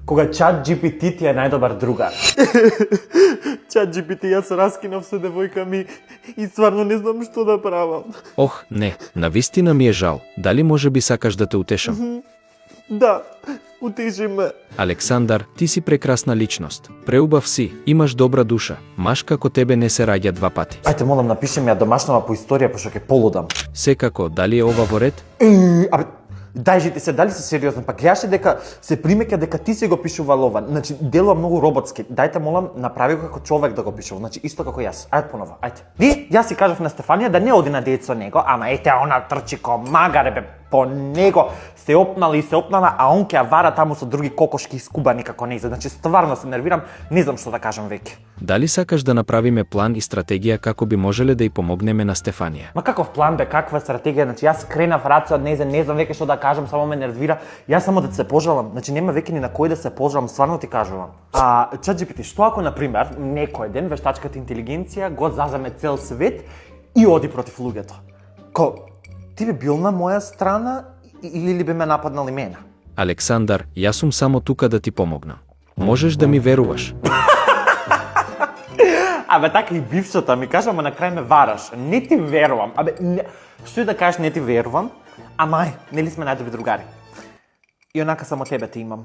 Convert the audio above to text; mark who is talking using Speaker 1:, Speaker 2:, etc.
Speaker 1: Кога ChatGPT ти е најдобар другар. ChatGPT, јас се раскинав со девојка ми и стварно не знам што да правам.
Speaker 2: Ох, не, навистина ми е жал. Дали може би сакаш да те утешам?
Speaker 1: Да, утеши ме.
Speaker 2: Александар, ти си прекрасна личност. Преубав си, имаш добра душа. Маш како тебе не се раѓа два пати.
Speaker 1: Ајте, молам, напиши ми ја домашнава по историја, пошто ќе полудам.
Speaker 2: Секако, дали е ова во ред?
Speaker 1: Абе, дајжите се, дали се сериозно? Па гледаше дека се примеќа дека ти си го пишувал ова. Значи, делува многу роботски. Дајте, молам, направи го како човек да го пишува. Значи, исто како јас. Ајде понова, ајде. Јас си кажав на Стефанија да не оди на дет со него, ама ете, она трчи ко магаре, бе, по него се опнала, а он ќе ја вара таму со други кокошки искубани како нејзе. Значи, стварно се нервирам, не знам што да кажам веќе.
Speaker 2: Дали сакаш да направиме план и стратегија како би можеле да ја помогнеме на Стефанија?
Speaker 1: Ма каков план бе, каква стратегија? Значи јас кренав раце од нејзе, не знам веќе што да кажам, само ме нервира. Јас само да се пожалам, значи нема веќе ни на кој да се пожалам, стварно ти кажувам. А ChatGPT, што ако на пример некој ден вештачката интелигенција го заземе цел свет и оди против луѓето? Ти би бил на моја страна или би ме нападнал и мене?
Speaker 2: Александар, јас сум само тука да ти помогнам. Можеш да ми веруваш.
Speaker 1: Абе, така и бившата ми кажа, ама на крај ме вараш. Не ти верувам. Абе, што и да кажеш, не ти верувам, ама нели сме најдобри другари. И онака само тебе те имам.